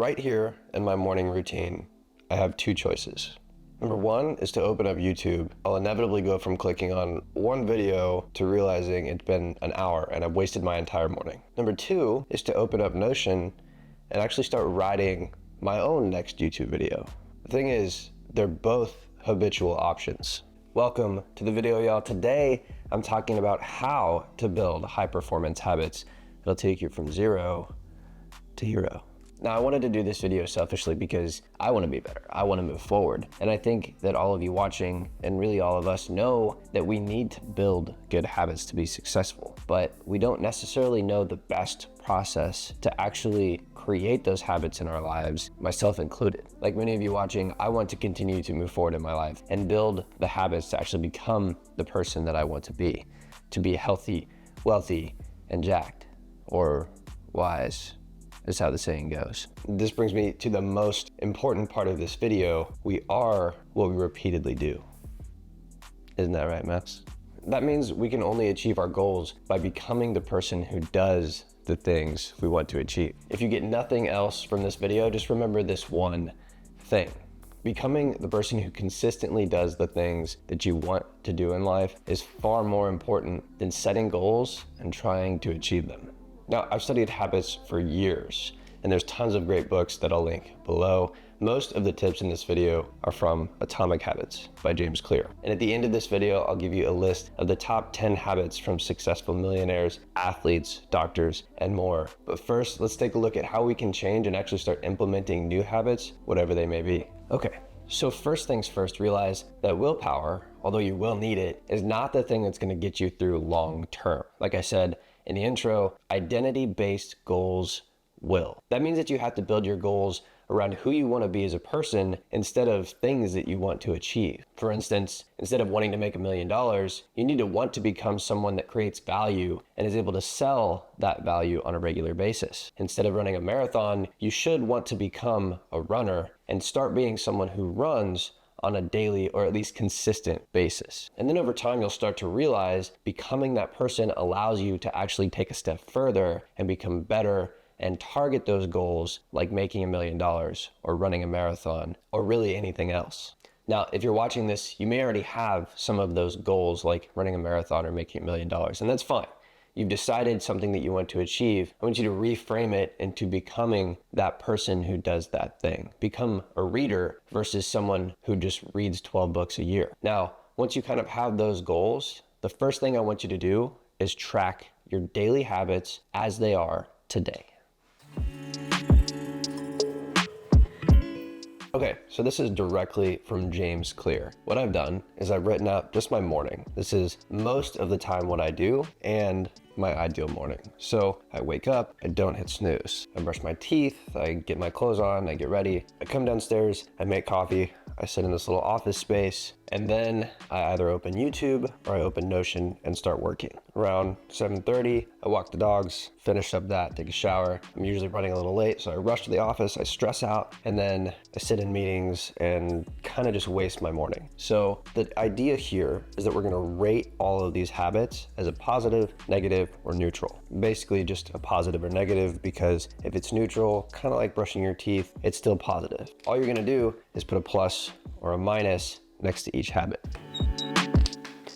Right here in my morning routine, I have two choices. Number one is to open up YouTube. I'll inevitably go from clicking on one video to realizing it's been an hour and I've wasted my entire morning. Number two is to open up Notion and actually start writing my own next YouTube video. The thing is, they're both habitual options. Welcome to the video, y'all. Today, I'm talking about how to build high performance habits that'll take you from zero to hero. Now, I wanted to do this video selfishly because I want to be better. I want to move forward. And I think that all of you watching, and really all of us, know that we need to build good habits to be successful. But we don't necessarily know the best process to actually create those habits in our lives, myself included. Like many of you watching, I want to continue to move forward in my life and build the habits to actually become the person that I want to be healthy, wealthy, and jacked, or wise, is how the saying goes. This brings me to the most important part of this video. We are what we repeatedly do. Isn't that right, Maps? That means we can only achieve our goals by becoming the person who does the things we want to achieve. If you get nothing else from this video, just remember this one thing. Becoming the person who consistently does the things that you want to do in life is far more important than setting goals and trying to achieve them. Now, I've studied habits for years, and there's tons of great books that I'll link below. Most of the tips in this video are from Atomic Habits by James Clear. And at the end of this video, I'll give you a list of the top 10 habits from successful millionaires, athletes, doctors, and more. But first, let's take a look at how we can change and actually start implementing new habits, whatever they may be. Okay, so first things first, realize that willpower, although you will need it, is not the thing that's gonna get you through long term. Like I said in the intro, identity-based goals will. That means that you have to build your goals around who you want to be as a person instead of things that you want to achieve. For instance, instead of wanting to make $1 million, you need to want to become someone that creates value and is able to sell that value on a regular basis. Instead of running a marathon, you should want to become a runner and start being someone who runs on a daily or at least consistent basis. And then over time, you'll start to realize becoming that person allows you to actually take a step further and become better and target those goals like making $1 million or running a marathon or really anything else. Now, if you're watching this, you may already have some of those goals like running a marathon or making $1 million, and that's fine. You've decided something that you want to achieve. I want you to reframe it into becoming that person who does that thing. Become a reader versus someone who just reads 12 books a year. Now, once you kind of have those goals, the first thing I want you to do is track your daily habits as they are today. Okay, so this is directly from James Clear. What I've done is I've written out just my morning. This is most of the time what I do and my ideal morning. So I wake up, I don't hit snooze. I brush my teeth, I get my clothes on, I get ready. I come downstairs, I make coffee, I sit in this little office space, and then I either open YouTube or I open Notion and start working. Around 7:30, I walk the dogs, finish up that, take a shower. I'm usually running a little late, so I rush to the office, I stress out, and then I sit in meetings and kind of just waste my morning. So the idea here is that we're gonna rate all of these habits as a positive, negative, or neutral. Basically just a positive or negative, because if it's neutral, kind of like brushing your teeth, it's still positive. All you're gonna do is put a plus or a minus next to each habit.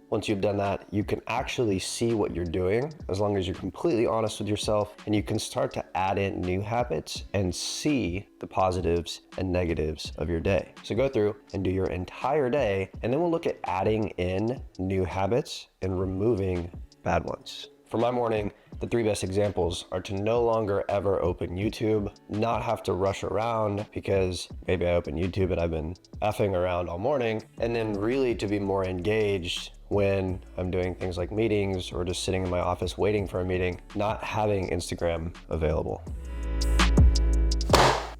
Once you've done that, you can actually see what you're doing as long as you're completely honest with yourself, and you can start to add in new habits and see the positives and negatives of your day. So go through and do your entire day, and then we'll look at adding in new habits and removing bad ones. For my morning, the 3 best examples are to no longer ever open YouTube, not have to rush around because maybe I open YouTube and I've been effing around all morning, and then really to be more engaged when I'm doing things like meetings or just sitting in my office waiting for a meeting, not having Instagram available.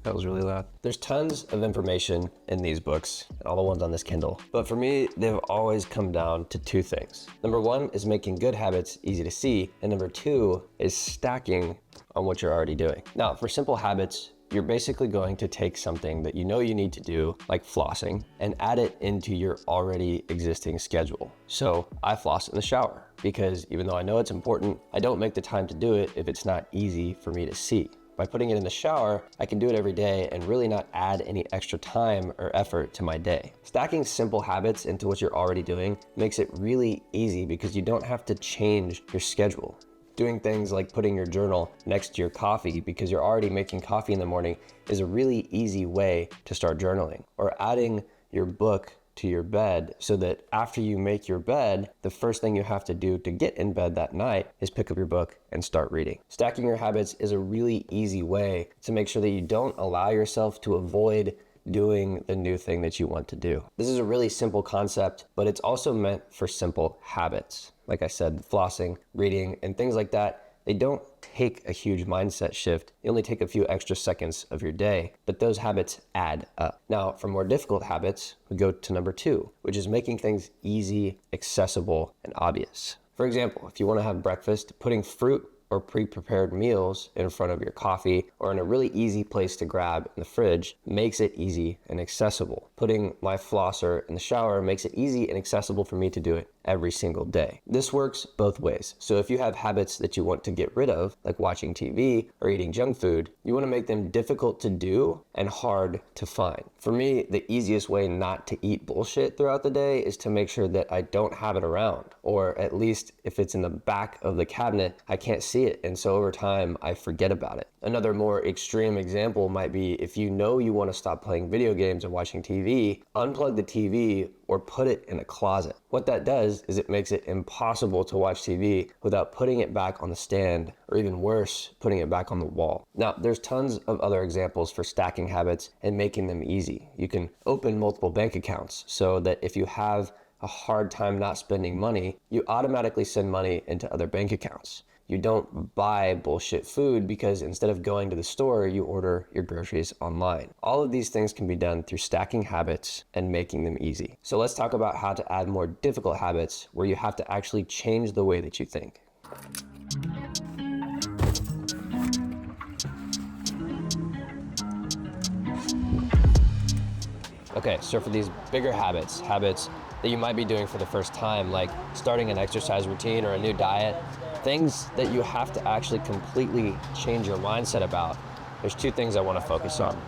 That was really loud. There's tons of information in these books, and all the ones on this Kindle. But for me, they've always come down to 2 things. Number 1 is making good habits easy to see, and number 2 is stacking on what you're already doing. Now, for simple habits, you're basically going to take something that you know you need to do, like flossing, and add it into your already existing schedule. So I floss in the shower because even though I know it's important, I don't make the time to do it if it's not easy for me to see. By putting it in the shower, I can do it every day and really not add any extra time or effort to my day. Stacking simple habits into what you're already doing makes it really easy because you don't have to change your schedule. Doing things like putting your journal next to your coffee because you're already making coffee in the morning is a really easy way to start journaling. Or adding your book to your bed so that after you make your bed, the first thing you have to do to get in bed that night is pick up your book and start reading. Stacking your habits is a really easy way to make sure that you don't allow yourself to avoid doing the new thing that you want to do. This is a really simple concept, but it's also meant for simple habits. Like I said, flossing, reading, and things like that, they don't take a huge mindset shift. You only take a few extra seconds of your day, but those habits add up. Now, for more difficult habits, we go to number 2, which is making things easy, accessible, and obvious. For example, if you want to have breakfast, putting fruit or pre-prepared meals in front of your coffee or in a really easy place to grab in the fridge makes it easy and accessible. Putting my flosser in the shower makes it easy and accessible for me to do it every single day. This works both ways. So if you have habits that you want to get rid of, like watching TV or eating junk food, you want to make them difficult to do and hard to find. For me, the easiest way not to eat bullshit throughout the day is to make sure that I don't have it around, or at least if it's in the back of the cabinet, I can't see it. And so over time, I forget about it. Another more extreme example might be if you know you want to stop playing video games or watching TV, unplug the TV or put it in a closet. What that does is it makes it impossible to watch TV without putting it back on the stand, or even worse, putting it back on the wall. Now, there's tons of other examples for stacking habits and making them easy. You can open multiple bank accounts so that if you have a hard time not spending money, you automatically send money into other bank accounts. You don't buy bullshit food because instead of going to the store, you order your groceries online. All of these things can be done through stacking habits and making them easy. So let's talk about how to add more difficult habits where you have to actually change the way that you think. Okay, so for these bigger habits that you might be doing for the first time, like starting an exercise routine or a new diet, things that you have to actually completely change your mindset about, there's 2 things I want to focus on.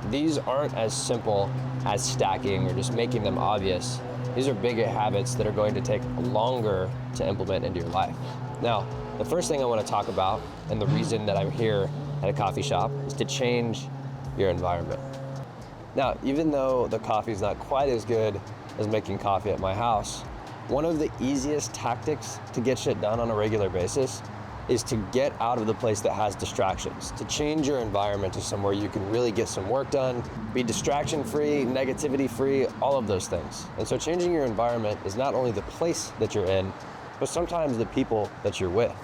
These aren't as simple as stacking or just making them obvious. These are bigger habits that are going to take longer to implement into your life. Now, the first thing I want to talk about, and the reason that I'm here at a coffee shop, is to change your environment. Now, even though the coffee's not quite as good as making coffee at my house, one of the easiest tactics to get shit done on a regular basis is to get out of the place that has distractions, to change your environment to somewhere you can really get some work done, be distraction-free, negativity-free, all of those things. And so changing your environment is not only the place that you're in, but sometimes the people that you're with.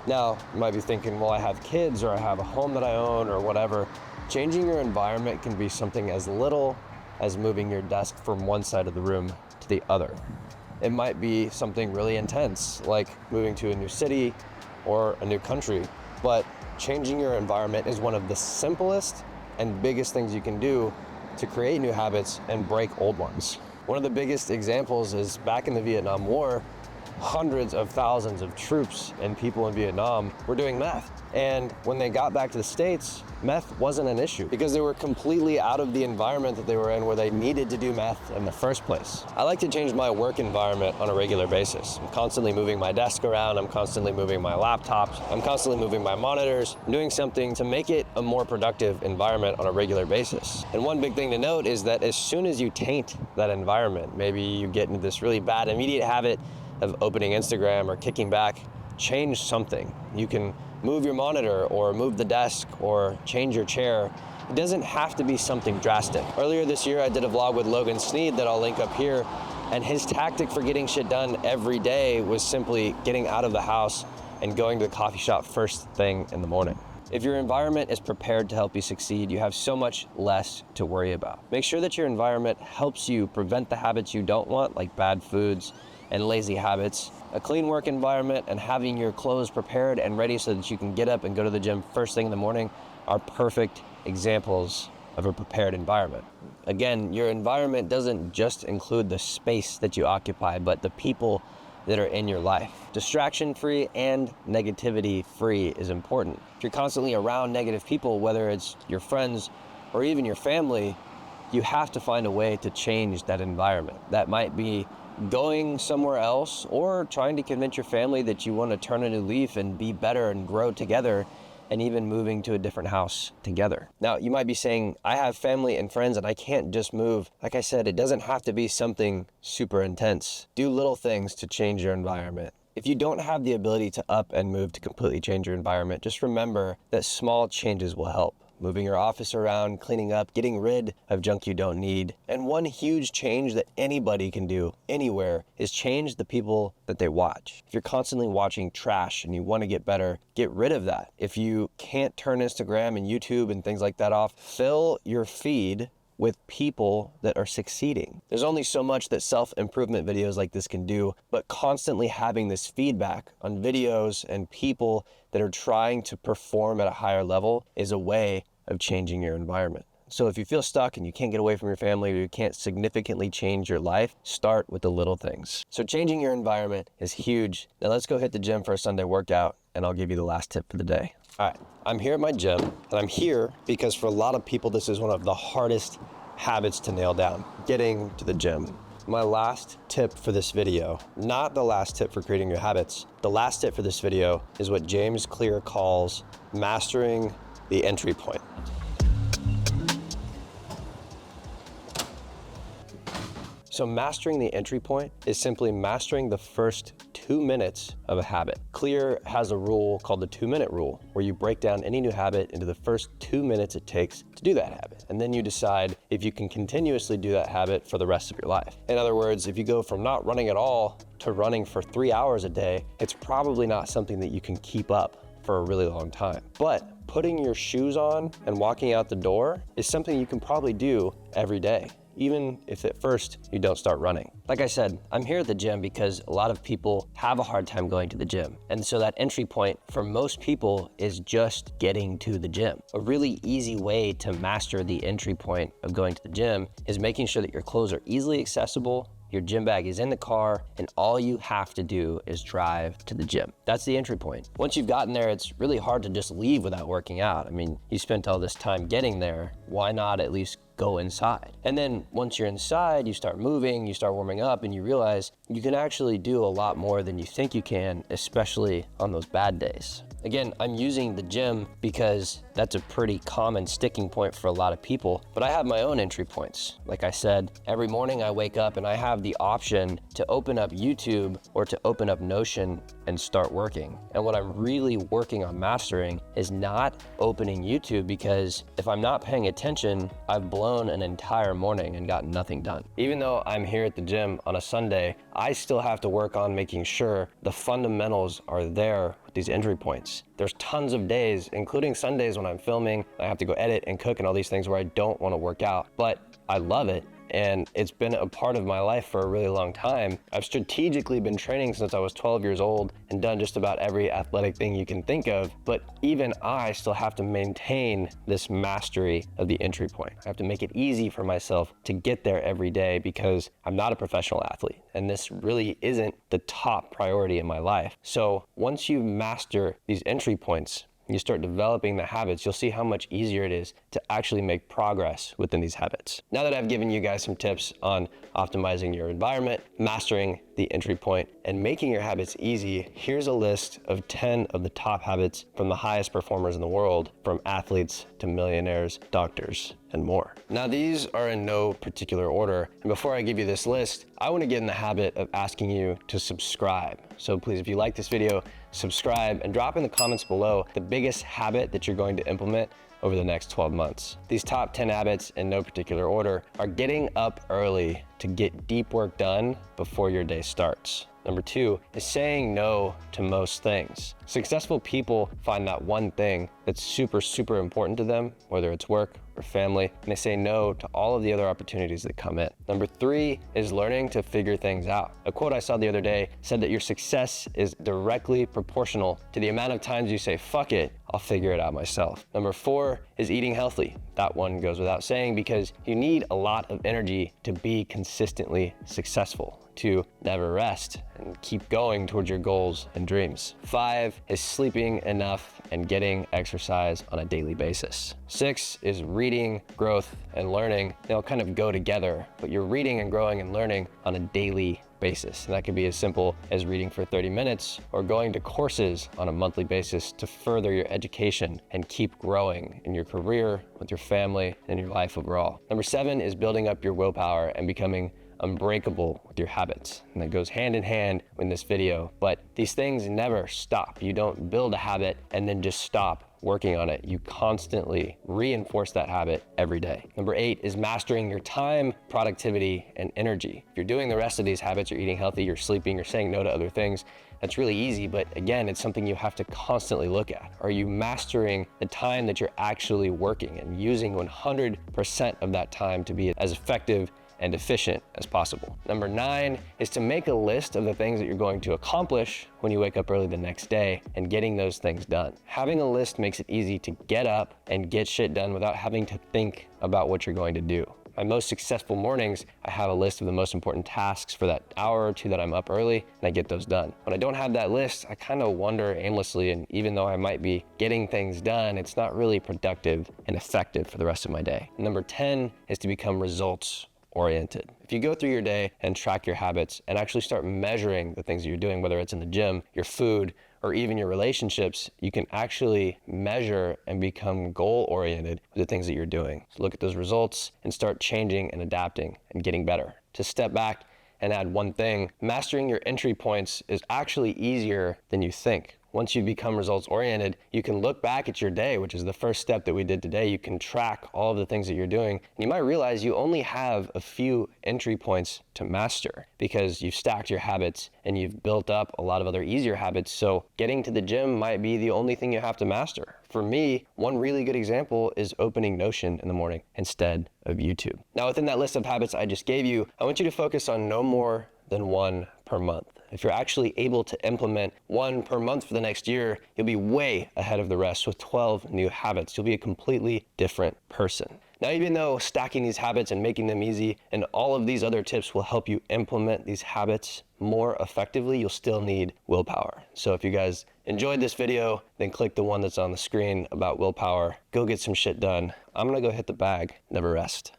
Now, you might be thinking, well, I have kids or I have a home that I own or whatever. Changing your environment can be something as little as moving your desk from one side of the room to the other. It might be something really intense, like moving to a new city or a new country, but changing your environment is one of the simplest and biggest things you can do to create new habits and break old ones. One of the biggest examples is back in the Vietnam War, hundreds of thousands of troops and people in Vietnam were doing meth. And when they got back to the States, meth wasn't an issue because they were completely out of the environment that they were in where they needed to do meth in the first place. I like to change my work environment on a regular basis. I'm constantly moving my desk around, I'm constantly moving my laptops, I'm constantly moving my monitors, doing something to make it a more productive environment on a regular basis. And one big thing to note is that as soon as you taint that environment, maybe you get into this really bad immediate habit of opening Instagram or kicking back, change something. You can move your monitor or move the desk or change your chair. It doesn't have to be something drastic. Earlier this year, I did a vlog with Logan Sneed that I'll link up here, and his tactic for getting shit done every day was simply getting out of the house and going to the coffee shop first thing in the morning. If your environment is prepared to help you succeed, you have so much less to worry about. Make sure that your environment helps you prevent the habits you don't want, like bad foods and lazy habits. A clean work environment and having your clothes prepared and ready so that you can get up and go to the gym first thing in the morning are perfect examples of a prepared environment. Again, your environment doesn't just include the space that you occupy, but the people that are in your life. Distraction-free and negativity-free is important. If you're constantly around negative people, whether it's your friends or even your family, you have to find a way to change that environment. That might be going somewhere else or trying to convince your family that you want to turn a new leaf and be better and grow together, and even moving to a different house together. Now, you might be saying, I have family and friends and I can't just move. Like I said, it doesn't have to be something super intense. Do little things to change your environment. If you don't have the ability to up and move to completely change your environment, just remember that small changes will help. Moving your office around, cleaning up, getting rid of junk you don't need. And one huge change that anybody can do anywhere is change the people that they watch. If you're constantly watching trash and you want to get better, get rid of that. If you can't turn Instagram and YouTube and things like that off, fill your feed with people that are succeeding. There's only so much that self-improvement videos like this can do, but constantly having this feedback on videos and people that are trying to perform at a higher level is a way of changing your environment. So if you feel stuck and you can't get away from your family or you can't significantly change your life, start with the little things. So changing your environment is huge. Now let's go hit the gym for a Sunday workout and I'll give you the last tip for the day. All right, I'm here at my gym and I'm here because for a lot of people, this is one of the hardest habits to nail down, getting to the gym. My last tip for this video, not the last tip for creating new habits, the last tip for this video is what James Clear calls mastering the entry point. So mastering the entry point is simply mastering the first 2 minutes of a habit. Clear has a rule called the 2-minute rule, where you break down any new habit into the first 2 minutes it takes to do that habit. And then you decide if you can continuously do that habit for the rest of your life. In other words, if you go from not running at all to running for 3 hours a day, it's probably not something that you can keep up for a really long time. But putting your shoes on and walking out the door is something you can probably do every day, even if at first you don't start running. Like I said, I'm here at the gym because a lot of people have a hard time going to the gym. And so that entry point for most people is just getting to the gym. A really easy way to master the entry point of going to the gym is making sure that your clothes are easily accessible, your gym bag is in the car, and all you have to do is drive to the gym. That's the entry point. Once you've gotten there, it's really hard to just leave without working out. I mean, you spent all this time getting there, why not at least go inside? And then once you're inside, you start moving, you start warming up, and you realize you can actually do a lot more than you think you can, especially on those bad days. Again, I'm using the gym because that's a pretty common sticking point for a lot of people, but I have my own entry points. Like I said, every morning I wake up and I have the option to open up YouTube or to open up Notion and start working. And what I'm really working on mastering is not opening YouTube, because if I'm not paying attention, I've blown an entire morning and gotten nothing done. Even though I'm here at the gym on a Sunday, I still have to work on making sure the fundamentals are there with these entry points. There's tons of days, including Sundays when I'm filming, I have to go edit and cook and all these things where I don't want to work out, but I love it. And it's been a part of my life for a really long time. I've strategically been training since I was 12 years old and done just about every athletic thing you can think of, but even I still have to maintain this mastery of the entry point. I have to make it easy for myself to get there every day because I'm not a professional athlete, and this really isn't the top priority in my life. So once you master these entry points, you start developing the habits, you'll see how much easier it is to actually make progress within these habits. Now that I've given you guys some tips on optimizing your environment, mastering the entry point, and making your habits easy, here's a list of 10 of the top habits from the highest performers in the world, from athletes to millionaires, doctors, and more. Now these are in no particular order. And before I give you this list, I want to get in the habit of asking you to subscribe. So please, if you like this video, subscribe and drop in the comments below the biggest habit that you're going to implement over the next 12 months. These top 10 habits in no particular order are getting up early to get deep work done before your day starts. Number 2 is saying no to most things. Successful people find that one thing that's super important to them, whether it's work or family, and they say no to all of the other opportunities that come in. Number 3 is learning to figure things out. A quote I saw the other day said that your success is directly proportional to the amount of times you say, fuck it, I'll figure it out myself. Number 4 is eating healthy. That one goes without saying because you need a lot of energy to be consistently successful, to never rest and keep going towards your goals and dreams. 5 is sleeping enough and getting exercise on a daily basis. 6 is reading, growth, and learning. They'll kind of go together, but you're reading and growing and learning on a daily basis. And that could be as simple as reading for 30 minutes or going to courses on a monthly basis to further your education and keep growing in your career, with your family, and your life overall. Number 7 is building up your willpower and becoming unbreakable with your habits. And that goes hand in hand in this video, but these things never stop. You don't build a habit and then just stop working on it. You constantly reinforce that habit every day. Number 8 is mastering your time, productivity, and energy. If you're doing the rest of these habits, you're eating healthy, you're sleeping, you're saying no to other things, that's really easy, but again, it's something you have to constantly look at. Are you mastering the time that you're actually working and using 100% of that time to be as effective and efficient as possible? Number 9 is to make a list of the things that you're going to accomplish when you wake up early the next day and getting those things done. Having a list makes it easy to get up and get shit done without having to think about what you're going to do. My most successful mornings, I have a list of the most important tasks for that hour or two that I'm up early, and I get those done. When I don't have that list, I kind of wander aimlessly, and even though I might be getting things done, it's not really productive and effective for the rest of my day. Number 10 is to become results oriented. If you go through your day and track your habits and actually start measuring the things that you're doing, whether it's in the gym, your food, or even your relationships, you can actually measure and become goal oriented with the things that you're doing. So look at those results and start changing and adapting and getting better. To step back and add one thing, mastering your entry points is actually easier than you think. Once you become results oriented, you can look back at your day, which is the first step that we did today. You can track all of the things that you're doing, and you might realize you only have a few entry points to master because you've stacked your habits and you've built up a lot of other easier habits. So getting to the gym might be the only thing you have to master. For me, one really good example is opening Notion in the morning instead of YouTube. Now, within that list of habits I just gave you, I want you to focus on no more than one per month. If you're actually able to implement one per month for the next year, you'll be way ahead of the rest with 12 new habits. You'll be a completely different person. Now, even though stacking these habits and making them easy and all of these other tips will help you implement these habits more effectively, you'll still need willpower. So if you guys enjoyed this video, then click the one that's on the screen about willpower. Go get some shit done. I'm gonna go hit the bag, never rest.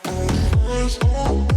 Let's go.